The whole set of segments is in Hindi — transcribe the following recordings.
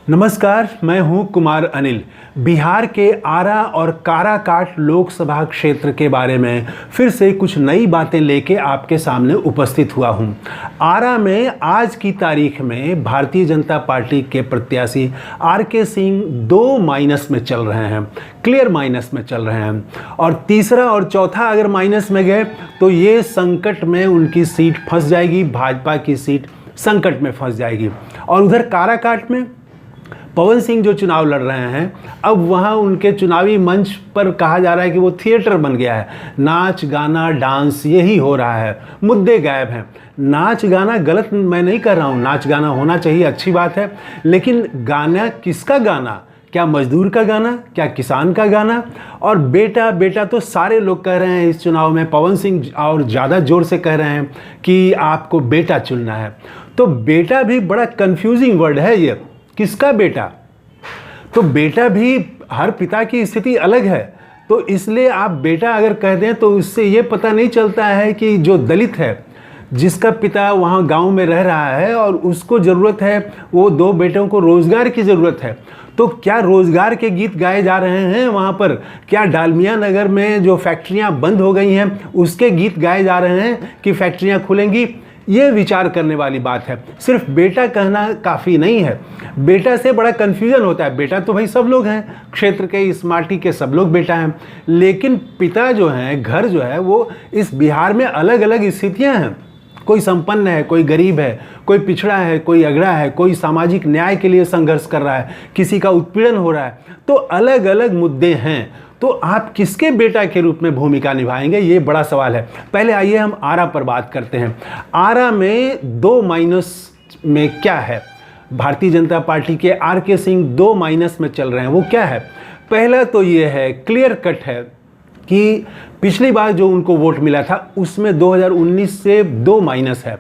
नमस्कार, मैं हूं कुमार अनिल। बिहार के आरा और काराकाट लोकसभा क्षेत्र के बारे में फिर से कुछ नई बातें लेके आपके सामने उपस्थित हुआ हूं। आरा में आज की तारीख में भारतीय जनता पार्टी के प्रत्याशी आर.के. सिंह 2 माइनस में चल रहे हैं, क्लियर माइनस में चल रहे हैं। और तीसरा और चौथा अगर माइनस में गए तो ये संकट में उनकी सीट फंस जाएगी, भाजपा की सीट संकट में फंस जाएगी। और उधर काराकाट में पवन सिंह जो चुनाव लड़ रहे हैं, अब वहाँ उनके चुनावी मंच पर कहा जा रहा है कि वो थिएटर बन गया है, नाच गाना डांस यही हो रहा है, मुद्दे गायब हैं। नाच गाना गलत मैं नहीं कर रहा हूँ, नाच गाना होना चाहिए, अच्छी बात है, लेकिन गाना किसका गाना? क्या मजदूर का गाना, क्या किसान का गाना? और बेटा बेटा तो सारे लोग कह रहे हैं इस चुनाव में, पवन सिंह और ज़्यादा जोर से कह रहे हैं कि आपको बेटा चुनना है। तो बेटा भी बड़ा कंफ्यूजिंग वर्ड है ये, किसका बेटा? तो बेटा भी हर पिता की स्थिति अलग है, तो इसलिए आप बेटा अगर कह दें तो उससे ये पता नहीं चलता है कि जो दलित है, जिसका पिता वहाँ गांव में रह रहा है और उसको ज़रूरत है, वो 2 बेटों को रोज़गार की ज़रूरत है, तो क्या रोज़गार के गीत गाए जा रहे हैं वहाँ पर? क्या डालमिया नगर में जो फैक्ट्रियाँ बंद हो गई हैं उसके गीत गाए जा रहे हैं कि फैक्ट्रियाँ खुलेंगी? ये विचार करने वाली बात है। सिर्फ बेटा कहना काफ़ी नहीं है, बेटा से बड़ा कन्फ्यूजन होता है। बेटा तो भाई सब लोग हैं, क्षेत्र के इस माटी के सब लोग बेटा हैं, लेकिन पिता जो हैं, घर जो है, वो इस बिहार में अलग अलग स्थितियां हैं। कोई संपन्न है, कोई गरीब है, कोई पिछड़ा है, कोई अगड़ा है, कोई सामाजिक न्याय के लिए संघर्ष कर रहा है, किसी का उत्पीड़न हो रहा है, तो अलग अलग मुद्दे हैं। तो आप किसके बेटा के रूप में भूमिका निभाएंगे, ये बड़ा सवाल है। पहले आइए हम आरा पर बात करते हैं। आरा में 2 माइनस में क्या है? भारतीय जनता पार्टी के आर.के. सिंह 2 माइनस में चल रहे हैं, वो क्या है? पहला तो ये है, क्लियर कट है कि पिछली बार जो उनको वोट मिला था उसमें 2019 से 2 माइनस है।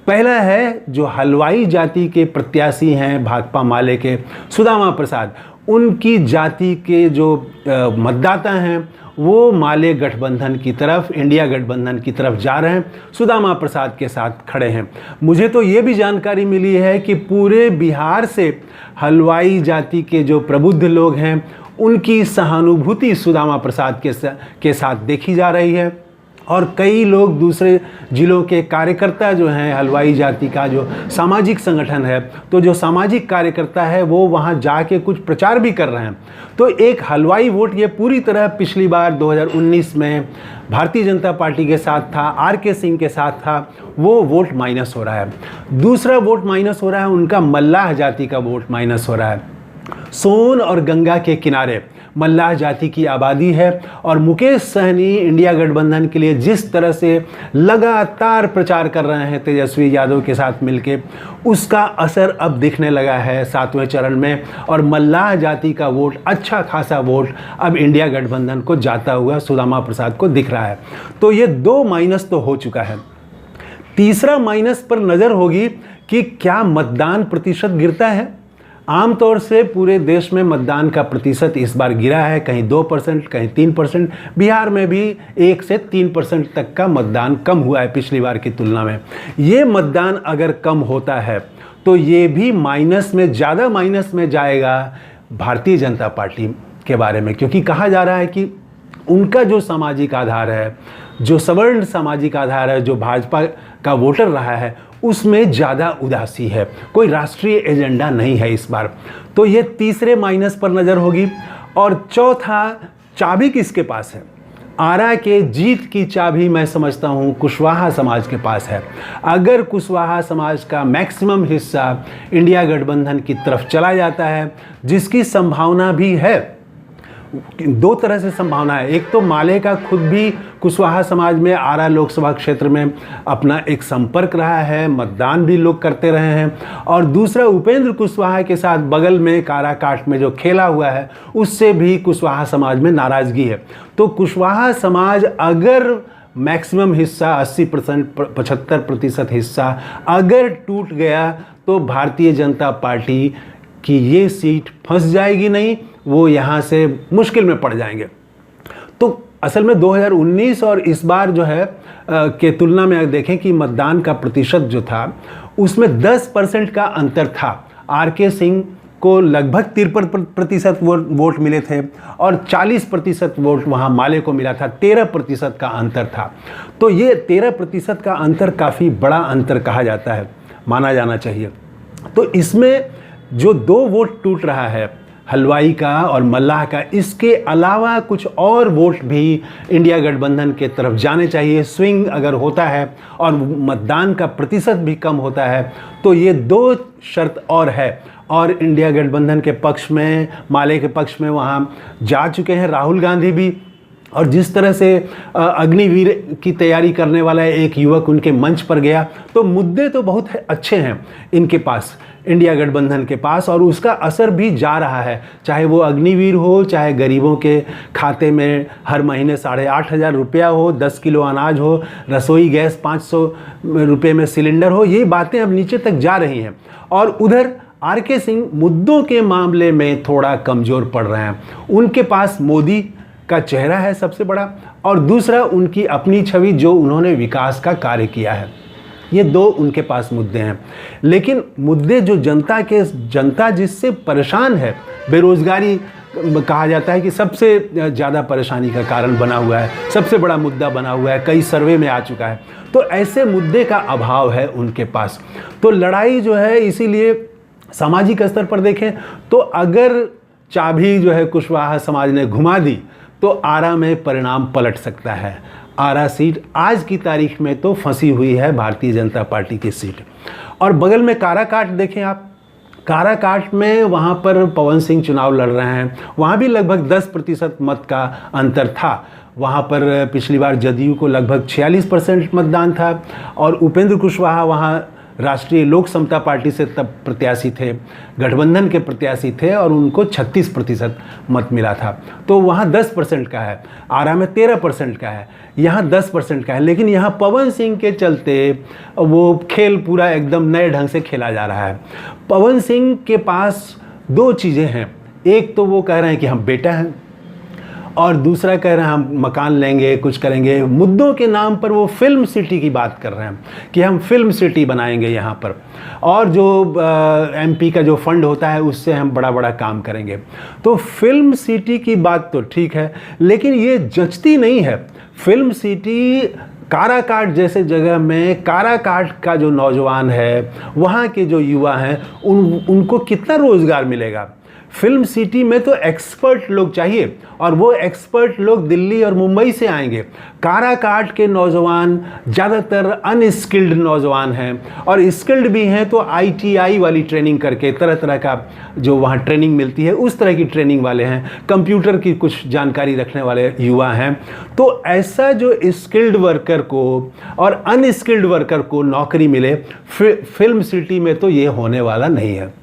पहला है जो हलवाई जाति के प्रत्याशी हैं भाकपा माले के सुदामा प्रसाद, उनकी जाति के जो मतदाता हैं वो माले गठबंधन की तरफ, इंडिया गठबंधन की तरफ जा रहे हैं, सुदामा प्रसाद के साथ खड़े हैं। मुझे तो ये भी जानकारी मिली है कि पूरे बिहार से हलवाई जाति के जो प्रबुद्ध लोग हैं उनकी सहानुभूति सुदामा प्रसाद के साथ देखी जा रही है। और कई लोग दूसरे जिलों के कार्यकर्ता जो हैं, हलवाई जाति का जो सामाजिक संगठन है, तो जो सामाजिक कार्यकर्ता है वो वहाँ जाके कुछ प्रचार भी कर रहे हैं। तो एक हलवाई वोट ये पूरी तरह पिछली बार 2019 में भारतीय जनता पार्टी के साथ था, आर.के. सिंह के साथ था, वो वोट माइनस हो रहा है। दूसरा वोट माइनस हो रहा है उनका, मल्लाह जाति का वोट माइनस हो रहा है। सोन और गंगा के किनारे मल्लाह जाति की आबादी है और मुकेश सहनी इंडिया गठबंधन के लिए जिस तरह से लगातार प्रचार कर रहे हैं तेजस्वी यादव के साथ मिलके, उसका असर अब दिखने लगा है 7वें चरण में। और मल्लाह जाति का वोट, अच्छा खासा वोट अब इंडिया गठबंधन को जाता हुआ सुदामा प्रसाद को दिख रहा है। तो ये 2 माइनस तो हो चुका है। तीसरा माइनस पर नज़र होगी कि क्या मतदान प्रतिशत गिरता है। आमतौर से पूरे देश में मतदान का प्रतिशत इस बार गिरा है, कहीं 2%, कहीं 3%। बिहार में भी 1 से 3% तक का मतदान कम हुआ है पिछली बार की तुलना में। ये मतदान अगर कम होता है तो ये भी माइनस में, ज़्यादा माइनस में जाएगा भारतीय जनता पार्टी के बारे में, क्योंकि कहा जा रहा है कि उनका जो सामाजिक आधार है, जो सवर्ण सामाजिक आधार है, जो भाजपा का वोटर रहा है, उसमें ज़्यादा उदासी है, कोई राष्ट्रीय एजेंडा नहीं है इस बार। तो ये तीसरे माइनस पर नज़र होगी। और चौथा, चाबी किसके पास है? आरा के जीत की चाबी मैं समझता हूँ कुशवाहा समाज के पास है। अगर कुशवाहा समाज का मैक्सिमम हिस्सा इंडिया गठबंधन की तरफ चला जाता है, जिसकी संभावना भी है, 2 तरह से संभावना है। एक तो माले का खुद भी कुशवाहा समाज में आरा लोकसभा क्षेत्र में अपना एक संपर्क रहा है, मतदान भी लोग करते रहे हैं। और दूसरा, उपेंद्र कुशवाहा के साथ बगल में काराकाट में जो खेला हुआ है, उससे भी कुशवाहा समाज में नाराज़गी है। तो कुशवाहा समाज अगर मैक्सिमम हिस्सा 80%, 75% हिस्सा अगर टूट गया तो भारतीय जनता पार्टी की ये सीट फंस जाएगी नहीं, वो यहाँ से मुश्किल में पड़ जाएंगे। तो असल में 2019 और इस बार जो है के तुलना में अगर देखें कि मतदान का प्रतिशत जो था उसमें 10% का अंतर था। आर.के. सिंह को लगभग 53% वोट मिले थे और 40% वोट वहाँ माले को मिला था। 13% का अंतर था। तो ये 13% का अंतर काफ़ी बड़ा अंतर कहा जाता है, माना जाना चाहिए। तो इसमें जो 2 वोट टूट रहा है, हलवाई का और मल्लाह का, इसके अलावा कुछ और वोट भी इंडिया गठबंधन के तरफ जाने चाहिए। स्विंग अगर होता है और मतदान का प्रतिशत भी कम होता है तो ये 2 शर्त और है। और इंडिया गठबंधन के पक्ष में, माले के पक्ष में वहाँ जा चुके हैं राहुल गांधी भी, और जिस तरह से अग्निवीर की तैयारी करने वाला एक युवक उनके मंच पर गया, तो मुद्दे तो बहुत अच्छे हैं इनके पास, इंडिया गठबंधन के पास, और उसका असर भी जा रहा है। चाहे वो अग्निवीर हो, चाहे गरीबों के खाते में हर महीने 8,500 रुपया हो, 10 किलो अनाज हो, रसोई गैस 500 रुपये में सिलेंडर हो, ये बातें अब नीचे तक जा रही हैं। और उधर आर.के. सिंह मुद्दों के मामले में थोड़ा कमज़ोर पड़ रहे हैं। उनके पास मोदी का चेहरा है सबसे बड़ा, और दूसरा उनकी अपनी छवि जो उन्होंने विकास का कार्य किया है। ये 2 उनके पास मुद्दे हैं। लेकिन मुद्दे जो जनता जिससे परेशान है, बेरोज़गारी कहा जाता है कि सबसे ज़्यादा परेशानी का कारण बना हुआ है, सबसे बड़ा मुद्दा बना हुआ है, कई सर्वे में आ चुका है। तो ऐसे मुद्दे का अभाव है उनके पास। तो लड़ाई जो है, इसीलिए सामाजिक स्तर पर देखें तो अगर चाबी जो है कुशवाहा समाज ने घुमा दी तो आरा में परिणाम पलट सकता है। आरा सीट आज की तारीख में तो फंसी हुई है भारतीय जनता पार्टी की सीट। और बगल में काराकाट देखें आप, काराकाट में वहाँ पर पवन सिंह चुनाव लड़ रहे हैं, वहाँ भी लगभग 10% मत का अंतर था। वहाँ पर पिछली बार जदयू को लगभग 46% मतदान था, और उपेंद्र कुशवाहा वहाँ राष्ट्रीय लोक समता पार्टी से तब प्रत्याशी थे, गठबंधन के प्रत्याशी थे, और उनको 36% मत मिला था। तो वहाँ 10% का है, आरा में 13% का है, यहाँ 10% का है। लेकिन यहाँ पवन सिंह के चलते वो खेल पूरा एकदम नए ढंग से खेला जा रहा है। पवन सिंह के पास 2 चीज़ें हैं, एक तो वो कह रहे हैं कि हम बेटा हैं, और दूसरा कह रहे हैं हम मकान लेंगे, कुछ करेंगे। मुद्दों के नाम पर वो फिल्म सिटी की बात कर रहे हैं कि हम फिल्म सिटी बनाएंगे यहाँ पर, और जो एमपी का जो फंड होता है उससे हम बड़ा बड़ा काम करेंगे। तो फिल्म सिटी की बात तो ठीक है, लेकिन ये जचती नहीं है। फिल्म सिटी काराकाट जैसे जगह में, काराकाट का जो नौजवान है, वहाँ के जो युवा हैं, उनको कितना रोज़गार मिलेगा? फिल्म सिटी में तो एक्सपर्ट लोग चाहिए, और वो एक्सपर्ट लोग दिल्ली और मुंबई से आएंगे। काराकाट के नौजवान ज़्यादातर अनस्किल्ड नौजवान हैं, और स्किल्ड भी हैं तो ITI वाली ट्रेनिंग करके, तरह तरह का जो वहाँ ट्रेनिंग मिलती है उस तरह की ट्रेनिंग वाले हैं, कंप्यूटर की कुछ जानकारी रखने वाले युवा हैं। तो ऐसा जो स्किल्ड वर्कर को और अनस्किल्ड वर्कर को नौकरी मिले फिल्म सिटी में, तो ये होने वाला नहीं है।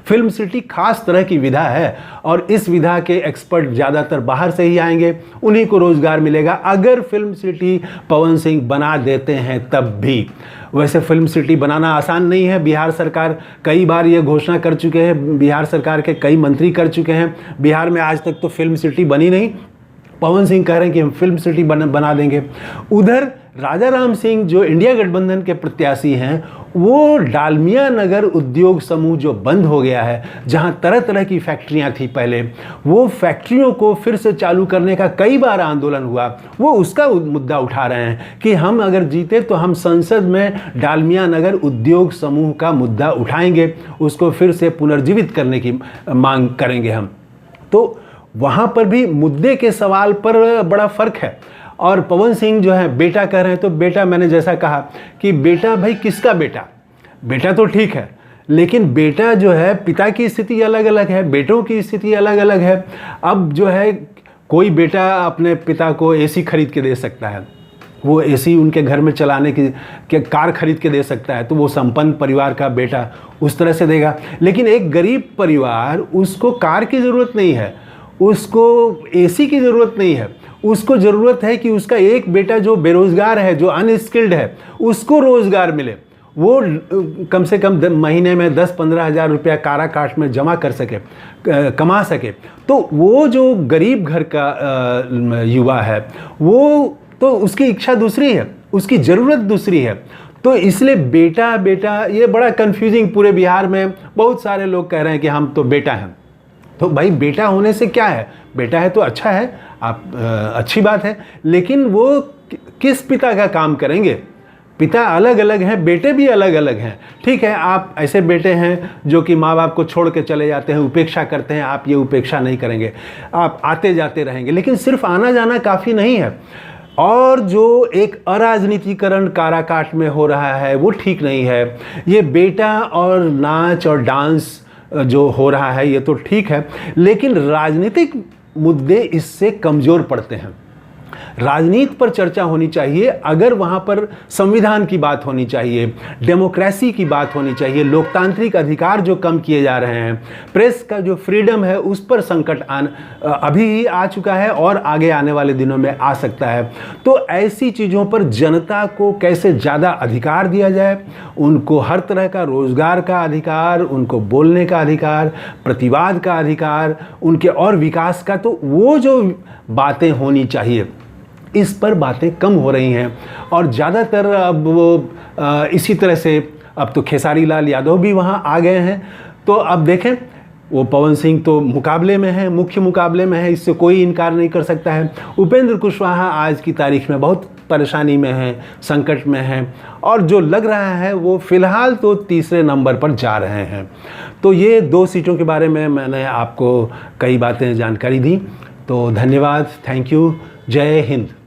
फिल्म सिटी खास तरह की विधा है, और इस विधा के एक्सपर्ट ज़्यादातर बाहर से ही आएंगे, उन्हीं को रोज़गार मिलेगा अगर फिल्म सिटी पवन सिंह बना देते हैं तब भी। वैसे फिल्म सिटी बनाना आसान नहीं है। बिहार सरकार कई बार ये घोषणा कर चुके हैं, बिहार सरकार के कई मंत्री कर चुके हैं। बिहार में आज तक तो फिल्म सिटी बनी नहीं। पवन सिंह कह रहे हैं कि हम फिल्म सिटी बना देंगे। उधर राजा राम सिंह जो इंडिया गठबंधन के प्रत्याशी हैं, वो डालमिया नगर उद्योग समूह जो बंद हो गया है, जहां तरह तरह की फैक्ट्रियां थी पहले, वो फैक्ट्रियों को फिर से चालू करने का कई बार आंदोलन हुआ। वो उसका मुद्दा उठा रहे हैं कि हम अगर जीते तो हम संसद में डालमिया नगर उद्योग समूह का मुद्दा उठाएंगे, उसको फिर से पुनर्जीवित करने की मांग करेंगे हम। तो वहाँ पर भी मुद्दे के सवाल पर बड़ा फ़र्क है। और पवन सिंह जो है बेटा कह रहे हैं, तो बेटा, मैंने जैसा कहा कि बेटा, भाई किसका बेटा? बेटा तो ठीक है, लेकिन बेटा जो है, पिता की स्थिति अलग अलग है, बेटों की स्थिति अलग अलग है। अब जो है, कोई बेटा अपने पिता को AC खरीद के दे सकता है, वो AC उनके घर में चलाने की कार खरीद के दे सकता है, तो वो संपन्न परिवार का बेटा उस तरह से देगा। लेकिन एक गरीब परिवार, उसको कार की ज़रूरत नहीं है, उसको AC की ज़रूरत नहीं है, उसको ज़रूरत है कि उसका एक बेटा जो बेरोज़गार है, जो अनस्किल्ड है, उसको रोज़गार मिले। वो कम से कम महीने में 10-15 हज़ार रुपया काराकाट में जमा कर सके, कमा सके। तो वो जो गरीब घर का युवा है, वो तो उसकी इच्छा दूसरी है, उसकी ज़रूरत दूसरी है। तो इसलिए बेटा बेटा ये बड़ा कंफ्यूजिंग, पूरे बिहार में बहुत सारे लोग कह रहे हैं कि हम तो बेटा हैं। तो भाई बेटा होने से क्या है, बेटा है तो अच्छा है, आप अच्छी बात है, लेकिन वो किस पिता का काम करेंगे? पिता अलग अलग हैं, बेटे भी अलग अलग हैं। ठीक है, आप ऐसे बेटे हैं जो कि माँ बाप को छोड़ के चले जाते हैं, उपेक्षा करते हैं, आप ये उपेक्षा नहीं करेंगे, आप आते जाते रहेंगे, लेकिन सिर्फ आना जाना काफ़ी नहीं है। और जो एक अराजनीतिकरण काराकाट में हो रहा है वो ठीक नहीं है। ये बेटा और नाच और डांस जो हो रहा है ये तो ठीक है, लेकिन राजनीतिक मुद्दे इससे कमज़ोर पड़ते हैं। राजनीति पर चर्चा होनी चाहिए, अगर वहाँ पर संविधान की बात होनी चाहिए, डेमोक्रेसी की बात होनी चाहिए, लोकतांत्रिक अधिकार जो कम किए जा रहे हैं, प्रेस का जो फ्रीडम है उस पर संकट अभी ही आ चुका है और आगे आने वाले दिनों में आ सकता है। तो ऐसी चीज़ों पर जनता को कैसे ज़्यादा अधिकार दिया जाए, उनको हर तरह का रोज़गार का अधिकार, उनको बोलने का अधिकार, प्रतिवाद का अधिकार, उनके और विकास का, तो वो जो बातें होनी चाहिए इस पर बातें कम हो रही हैं। और ज़्यादातर अब वो इसी तरह से, अब तो खेसारी लाल यादव भी वहाँ आ गए हैं। तो अब देखें, वो पवन सिंह तो मुकाबले में है, मुख्य मुकाबले में है, इससे कोई इनकार नहीं कर सकता है। उपेंद्र कुशवाहा आज की तारीख में बहुत परेशानी में है, संकट में है, और जो लग रहा है वो फ़िलहाल तो तीसरे नंबर पर जा रहे हैं। तो ये 2 सीटों के बारे में मैंने आपको कई बातें जानकारी दी। तो धन्यवाद, थैंक यू, जय हिंद।